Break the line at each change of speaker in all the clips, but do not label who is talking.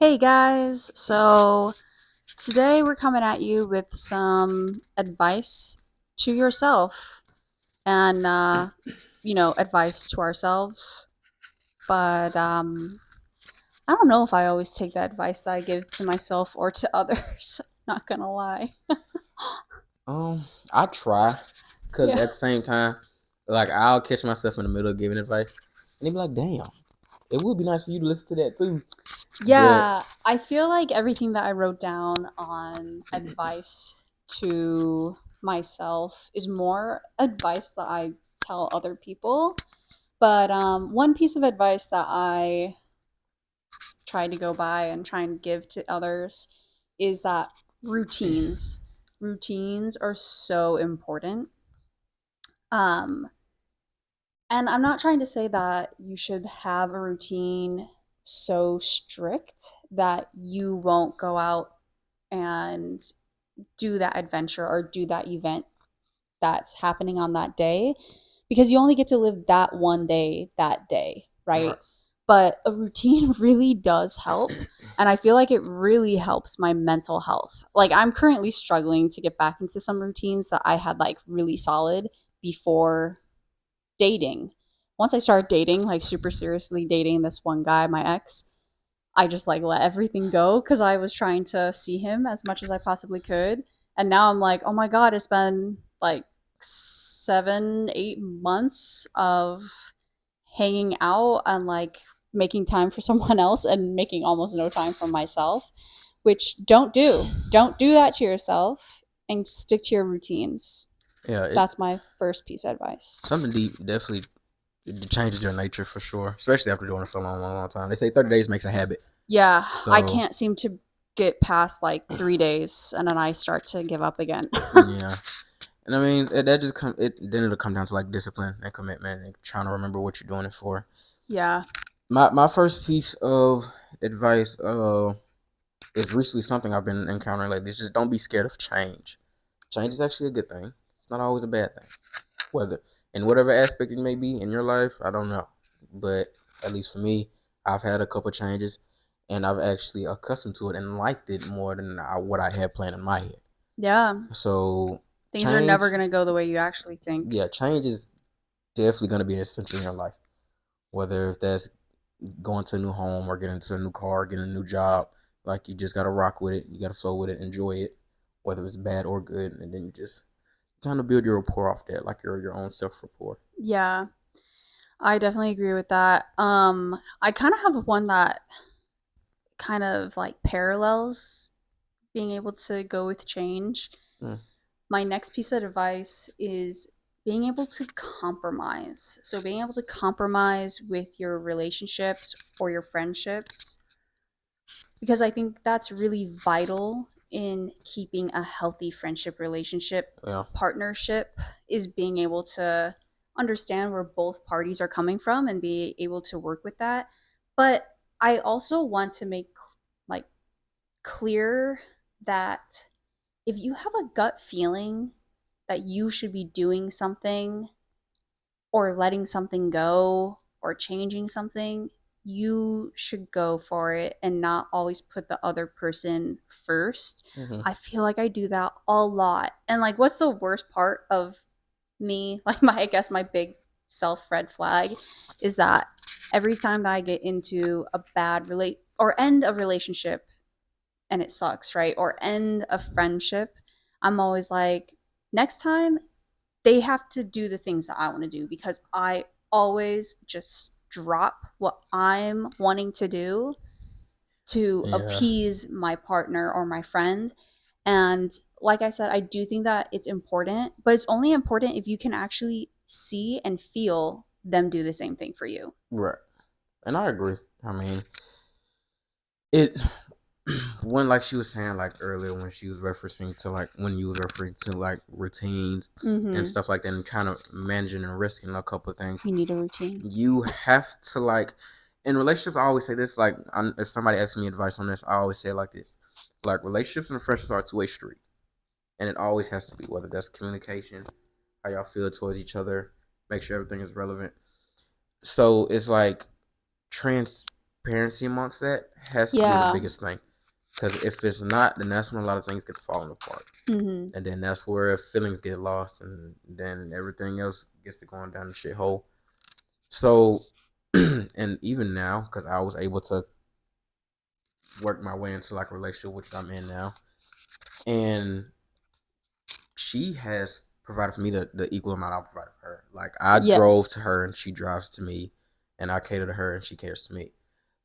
Hey guys, so today we're coming at you with some advice to yourself and, advice to ourselves. But I don't know if I always take the advice that I give to myself or to others, not gonna lie.
Um, I try, cause
Yeah.
at the same time, like I'll catch myself in the middle of giving advice, and they be like, "Damn, it would be nice for you to listen to that too." But
Yeah, I feel like everything that I wrote down on advice to myself is more advice that I tell other people. But one piece of advice that I try to go by and try and give to others is that routines. Routines are so important. Um, and I'm not trying to say that you should have a routine so strict that you won't go out and do that adventure or do that event that's happening on that day because you only get to live that one day that day,
right,
right? But a routine really does help. And I feel like it really helps my mental health. Like, I'm currently struggling to get back into some routines that I had like really solid before dating. Once I started dating, like super seriously dating this one guy, my ex, I just like let everything go because I was trying to see him as much as I possibly could. And now I'm like, oh my God, it's been like 7, 8 months of hanging out and like making time for someone else and making almost no time for myself, which don't do. Don't do that to yourself and stick to your routines.
yeah,
That's my first piece of advice.
something deep definitely it changes your nature for sure, especially after doing it for a long, long, long time. They say 30 days makes a habit,
Yeah, I
so
can't seem to get past like 3 days and then I start to give up again.
yeah. And I mean, that just come. Then it'll come down to like discipline and commitment and trying to remember what you're doing it for.
Yeah.
My first piece of advice is recently something I've been encountering lately. It's just don't be scared of change. Change is actually a good thing. It's not always a bad thing. Whether in whatever aspect it may be in your life, I don't know. But at least for me, I've had a couple changes and I've actually accustomed to it and liked it more than what I had planned in my head.
Yeah.
So
Things are never
change,
going to go the way you actually think.
yeah, change is definitely going to be essential in your life. Whether if that's going to a new home or getting into a new car, getting a new job, like you just got to rock with it. You got to flow with it, enjoy it, whether it's bad or good, and then you just kind of build your rapport off that, like your own self rapport.
Yeah. I definitely agree with that. I kind of have one that kind of like parallels being able to go with change.
Mm,
My next piece of advice is being able to compromise. So being able to compromise with your relationships or your friendships because I think that's really vital in keeping a healthy friendship relationship
yeah,
partnership is being able to understand where both parties are coming from and be able to work with that. But I also want to make like clear that if you have a gut feeling that you should be doing something or letting something go or changing something, you should go for it and not always put the other person first.
hmm,
I feel like I do that a lot. And like what's the worst part of me, like my I guess my big self red flag is that every time that I get into a bad relate or end a relationship and it sucks, right? Or end a friendship, I'm always like next time they have to do the things that I want to do because I always just drop what I'm wanting to do to
yeah,
appease my partner or my friend. And like I said, I do think that it's important, but it's only important if you can actually see and feel them do the same thing for you.
right. And I agree. I mean, it when like she was saying like earlier when she was referencing to like when you was referring to like routines and
Mm-hmm.
stuff like that and kind of managing and risking a couple of things.
You need a routine.
You have to like in relationships. I always say this like if somebody asks me advice on this, I always say it like this: like relationships and friendships are a two-way street, and it always has to be. Whether that's communication, how y'all feel towards each other, make sure everything is relevant. So it's like trans. transparency amongst that has to be the
Yeah.
biggest thing. Because if it's not, then that's when a lot of things get falling apart.
Mm-hmm.
And then that's where feelings get lost, and then everything else gets to going down the shithole. So, and even now, because I was able to work my way into like a relationship, which I'm in now, and she has provided for me the equal amount I provided for her. Like I
Yeah.
drove to her, and she drives to me, and I cater to her, and she caters to me.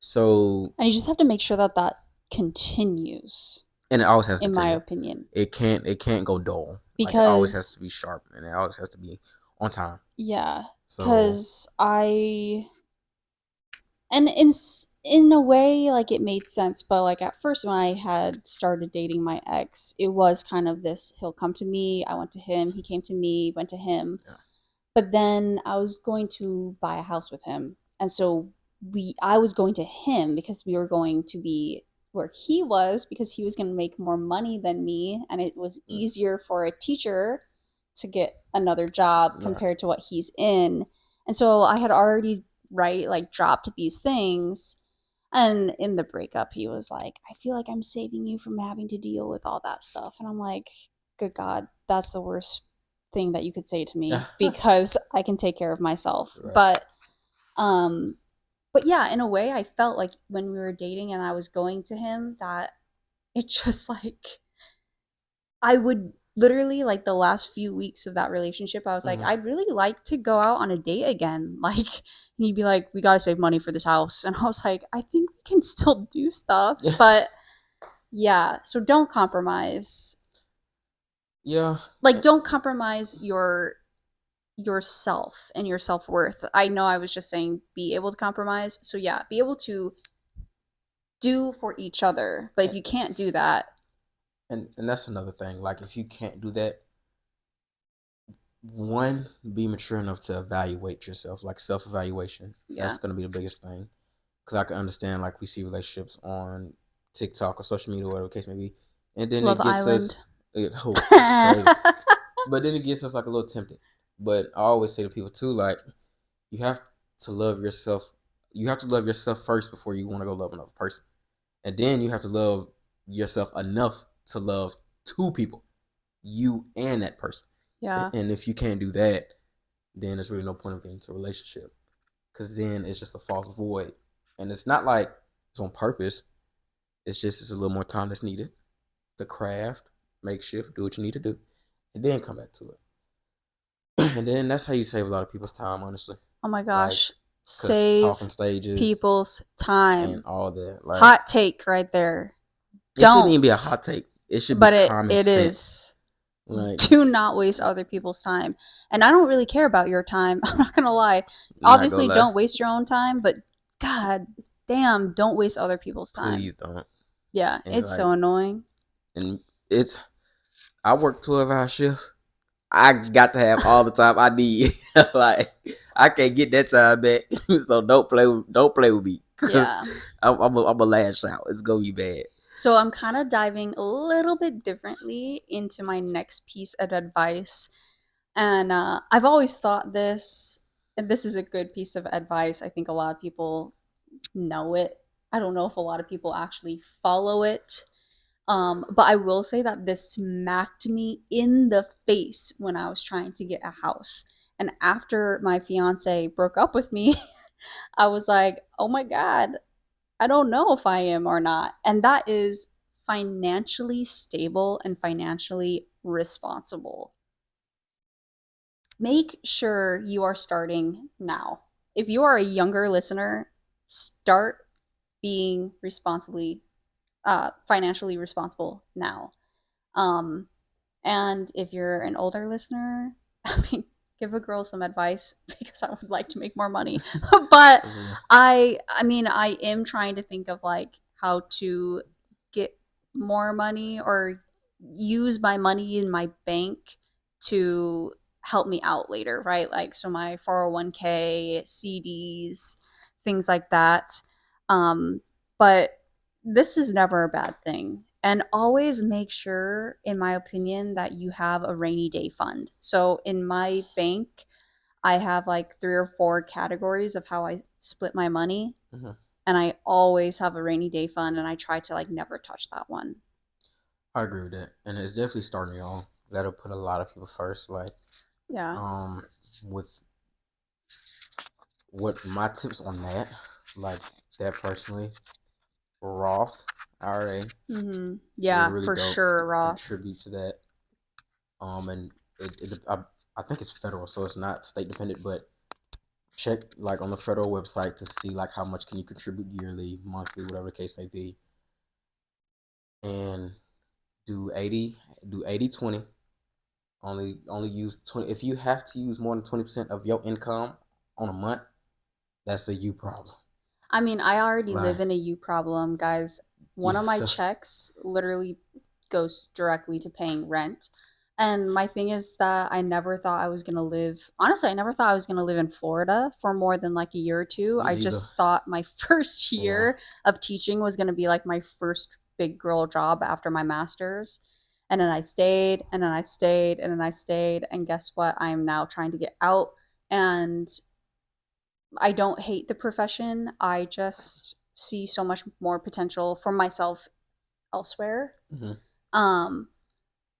So,
And you just have to make sure that that continues,
and it always has to
in my
continue.
opinion.
It can't go dull. Like it always has
Because,
to be sharp, and it always has to be on time.
yeah,
So,
because and in a way, like, it made sense, but like at first when I had started dating my ex, it was kind of this, he'll come to me, I went to him, he came to me, went to him.
yeah.
But then I was going to buy a house with him. And so I was going to him because we were going to be where he was, because he was going to make more money than me, and it was
Mm,
easier for a teacher to get another job
right.
compared to what he's in. And so I had already, right, like, dropped these things. And in the breakup, he was like, I feel like I'm saving you from having to deal with all that stuff. And I'm like, good God, that's the worst thing that you could say to me, because I can take care of myself.
Right.
Um but yeah, in a way I felt like when we were dating and I was going to him, that it just like, I would literally, like, the last few weeks of that relationship, I was like,
Mhm.
I'd really like to go out on a date again. Like, and he'd be like, we gotta save money for this house. And I was like, I think we can still do stuff.
Yeah.
But yeah, so don't compromise.
Yeah.
Like, don't compromise yourself and your self-worth. I know I was just saying be able to compromise. So yeah, be able to do for each other. But if
And,
you can't do that,
and that's another thing. Like if you can't do that, one, be mature enough to evaluate yourself, like self evaluation.
yeah.
That's gonna be the biggest thing. Because I can understand, like we see relationships on TikTok or social media, whatever the case may be, and then
Love
it gets
Island.
us, oh, crazy. But then it gets us like a little tempted. But I always say to people too, like you have to love yourself. You have to love yourself first before you want to go love another person, and then you have to love yourself enough to love two people, you and that person.
Yeah.
And if you can't do that, then there's really no point of getting into a relationship, because then it's just a false void, and it's not like it's on purpose. It's just it's a little more time that's needed to craft, make shift, do what you need to do, and then come back to it. And then that's how you save a lot of people's time, honestly.
Oh my
Like,
gosh.
cause talking
Save
stages
people's
and
time.
all that, like
Hot take right there.
it shouldn't even
Don't.
be a hot take. It should be
But
common
it
sense.
is.
Like,
Do not waste other people's time. And I don't really care about your time. I'm not going to lie.
not gonna
Obviously,
lie,
don't waste your own time, but god damn, don't waste other people's time.
please don't.
Yeah,
And
it's so annoying.
and it's I work 12-hour shifts. I got to have all the time I need. Like I can't get that time back. So don't play with me, cause
Yeah.
I'm a lash out. It's gonna be bad.
So I'm kind of diving a little bit differently into my next piece of advice. And I've always thought this, and this is a good piece of advice. I think a lot of people know it. I don't know if a lot of people actually follow it. But I will say that this smacked me in the face when I was trying to get a house. And after my fiance broke up with me, I was like, oh my God, I don't know if I am or not. And that is financially stable and financially responsible. Make sure you are starting now. If you are a younger listener, start being financially responsible now. Um, and if you're an older listener, I mean, give a girl some advice because I would like to make more money. But I mean, I am trying to think of like how to get more money or use my money in my bank to help me out later, right? Like, so my 401k, CDs, things like that. But this is never a bad thing. And always make sure, in my opinion, that you have a rainy day fund. So in my bank, I have like 3 or 4 categories of how I split my money.
Mhm.
and I always have a rainy day fund, and I try to like never touch that one.
I agree with that, and it's definitely starting me on. That'll put a lot of people first. Like,
Yeah.
um, with what my tips on that, like that personally, Roth IRA would
Yeah,
really
for
dope
sure, Roth.
contribute to that. And I think it's federal, so it's not state dependent, but check like on the federal website to see like how much can you contribute yearly, monthly, whatever the case may be, and do 80 do 80/20. Only use 20. If you have to use more than 20% of your income on a month, that's a you problem.
I mean, I already live
Like,
in a you problem, guys. One
yeah,
of my
so
checks literally goes directly to paying rent. And my thing is that I never thought I was going to live, honestly, I never thought I was going to live in Florida for more than like a year or two.
me
I
neither.
just thought my first
Yeah,
year of teaching was going to be like my first big girl job after my master's. And then I stayed, and then I stayed, and then I stayed. And guess what? I am now trying to get out. And I don't hate the profession. I just see so much more potential for myself elsewhere.
hmm
Um,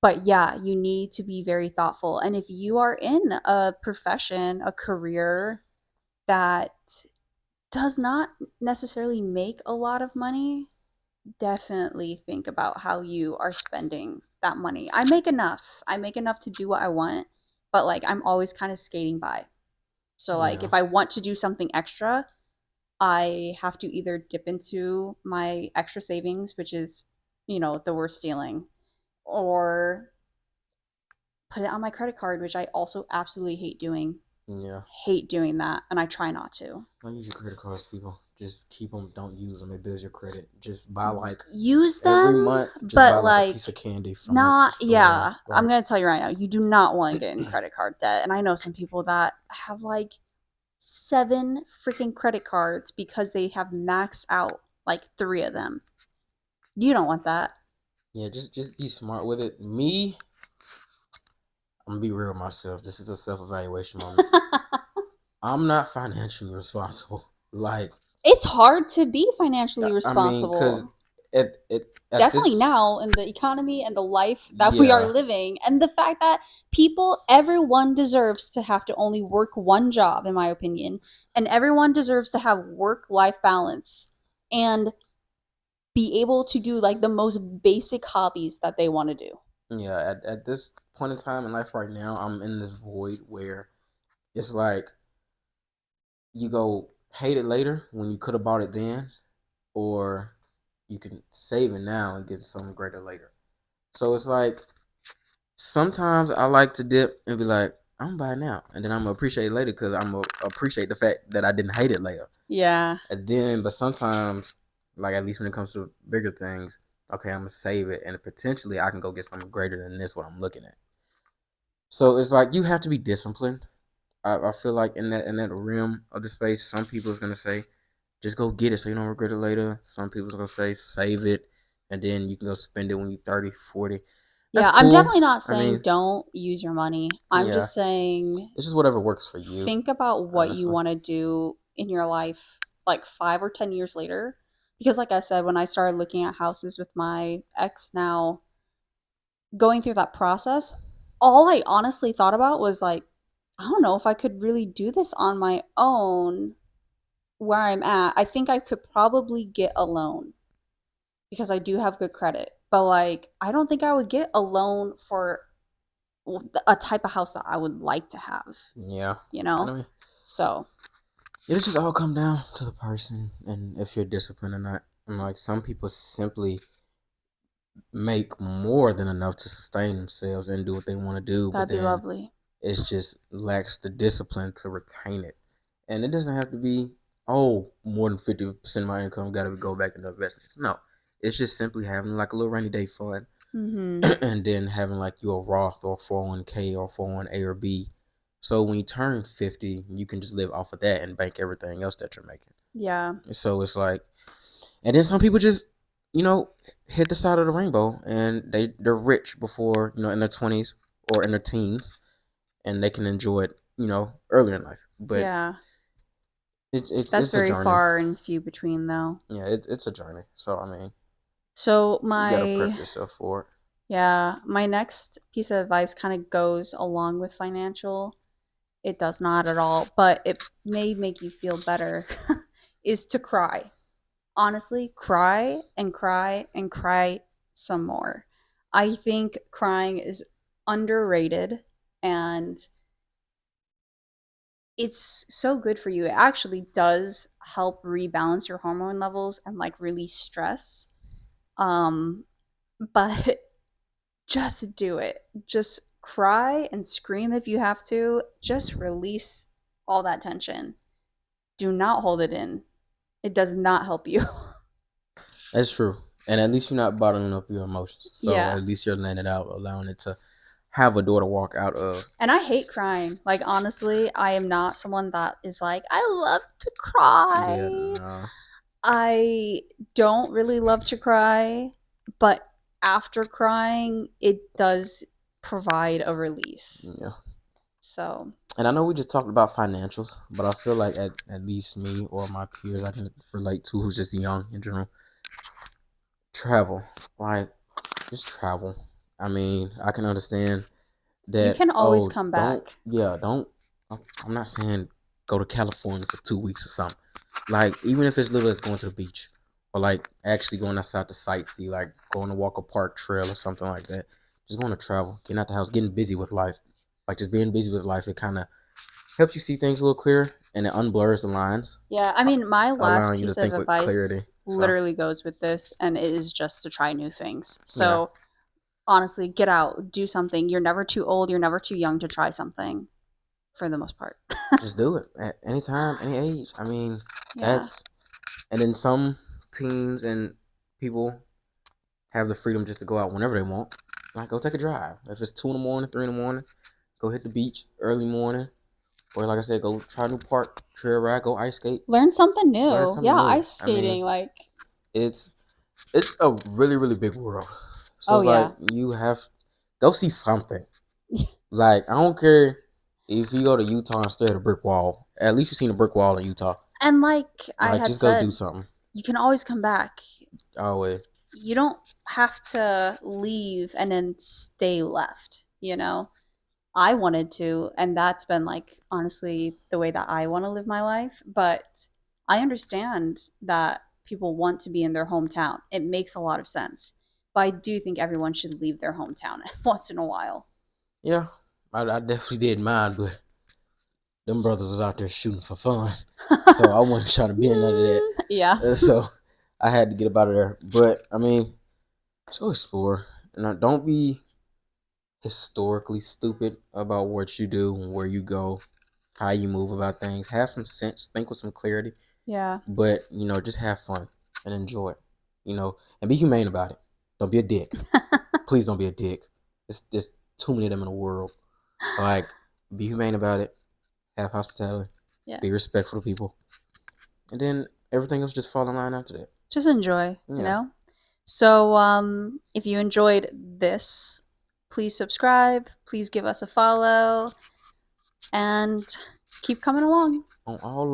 but yeah, you need to be very thoughtful. And if you are in a profession, a career that does not necessarily make a lot of money, definitely think about how you are spending that money. I make enough. I make enough to do what I want, but like I'm always kind of skating by. So like
yeah,
if I want to do something extra, I have to either dip into my extra savings, which is, the worst feeling, or put it on my credit card, which I also absolutely hate doing.
yeah.
Hate doing that, and I try not to.
Don't use your credit cards, people. Just keep them. Don't use them. It builds your credit. Just buy like
Use
every
them,
month. Just buy
but
like a
like
piece of candy from like the
not,
store.
yeah, I'm
Like,
going to tell you right now, you do not want to get in credit card debt. And I know some people that have like 7 freaking credit cards because they have maxed out like 3 of them. You don't want that.
yeah, just be smart with it. Me, I'm gonna be real with myself. This is a self evaluation moment. I'm not financially responsible. Like,
It's hard to be financially
I mean, cause
responsible.
at
Definitely
this,
now in the economy and the life that we are
yeah,
living, and the fact that everyone deserves to have to only work one job, in my opinion, and everyone deserves to have work life balance and be able to do like the most basic hobbies that they want to do.
yeah. At this point in time in life right now, I'm in this void where it's like you go hate it later when you could have bought it then, or you can save it now and get something greater later. So it's like sometimes I like to dip and be like, I'm gonna buy it now, and then I'm gonna appreciate it later because I'm gonna appreciate the fact that I didn't hate it later.
Yeah.
And then, but sometimes, like at least when it comes to bigger things, okay, I'm gonna save it, and potentially I can go get something greater than this what I'm looking at. So it's like you have to be disciplined. I feel like in that realm of the space, some people is gonna say, just go get it so you don't regret it later. Some people's gonna say save it and then you can go spend it when you're 30, 40. That's
Yeah, I'm
cool.
definitely not
I
saying
mean,
don't use your money. I'm
yeah,
just saying
it's just whatever works for you,
think about what you
honestly.
want to do in your life like 5 or 10 years later, because like I said, when I started looking at houses with my ex, now going through that process, all I honestly thought about was like, I don't know if I could really do this on my own where I'm at. I think I could probably get a loan because I do have good credit, but like I don't think I would get a loan for a type of house that I would like to have,
Yeah.
you
And I
know?
mean,
So,
it'll just all come down to the person and if you're disciplined or not. And like some people simply make more than enough to sustain themselves and do what they want to do, but
that'd be
then
lovely.
it's just lacks the discipline to retain it. And it doesn't have to be, oh, more than 50% of my income got to go back into investments. No, it's just simply having like a little rainy day fund
Mhm.
and then having like your Roth or 401k or 401a or B. So when you turn 50, you can just live off of that and bank everything else that you're making.
Yeah.
So it's like, and then some people just, you know, hit the side of the rainbow and they're rich before, in their 20s or in their teens and they can enjoy it, earlier in life. But
Yeah. That's
it's a
very
journey.
far and few between, though.
Yeah, it's a journey. So I mean,
So,
you gotta prep
my
yourself for it.
yeah, my next piece of advice kind of goes along with financial. It does not at all, but it may make you feel better, is to cry. Honestly, cry and cry and cry some more. I think crying is underrated and it's so good for you. It actually does help rebalance your hormone levels and like release stress. Um, but just do it. Just cry and scream if you have to. Just release all that tension. Do not hold it in. It does not help you.
That's true. And at least you're not bottling up your emotions. So
Yeah.
at least you're letting it out, allowing it to have a door to walk out of.
And I hate crying. Like, honestly, I am not someone that is like, I love to
Yeah,
cry.
nah.
I don't really love to cry, but after crying, it does provide a release.
Yeah.
So,
And I know we just talked about financials, but I feel like at least me or my peers I can relate to who's just young in general. Travel. Like just travel. I mean, I can understand
you
that,
can always
oh,
come
don't,
back.
yeah, don't, I'm not saying go to California for 2 weeks or something. Like, even if it's little as going to the beach or like actually going outside to sightsee, like going to walk a park trail or something like that. Just going to travel, getting out the house, getting busy with life. Like, just being busy with life, it kind of helps you see things a little clearer and it unblurs the lines,
Yeah, I mean, my last
allowing you to
piece of
think with clarity.
advice
So,
literally goes with this, and it is just to try new things.
yeah,
So, honestly, get out, do something. You're never too old, you're never too young to try something, for the most part.
just do it at any time, any age. I mean,
Yeah.
that's, and then some teens and people have the freedom just to go out whenever they want. Like, go take a drive. If it's 2 in the morning, 3 in the morning, go hit the beach early morning. Or, like I said, go try a new park, trail ride, go ice skate,
Learn something
learn
new.
something
Yeah,
new.
ice
I mean,
skating, like,
it's it's a really, really big world. So
oh,
it's like
yeah.
you have go see something. Like, I don't care if you go to Utah and stare at a brick wall. At least you've seen a brick wall in Utah.
And like I
Like,
had
just go do
said,
something.
you can always come back.
Always.
You don't have to leave and then stay left, you know? I wanted to, and that's been like honestly the way that I want to live my life. But I understand that people want to be in their hometown. It makes a lot of sense. But I do think everyone should leave their hometown once in a while.
Yeah, I definitely did mine, but them brothers was out there shooting for fun. So I wasn't trying to be in none of that.
Yeah.
So I had to get up out of there. But I mean, just go explore. Don't be historically stupid about what you do and where you go, how you move about things. Have some sense, think with some clarity,
Yeah.
but just have fun and enjoy it. And be humane about it. Don't be a dick. Please don't be a dick. There's too many of them in the world. Like, be humane about it. Have hospitality.
Yeah.
Be respectful to people, and then everything else just fall in line after that.
Just enjoy, you
Yeah.
know? So, if you enjoyed this, please subscribe, please give us a follow, and keep coming along.
On all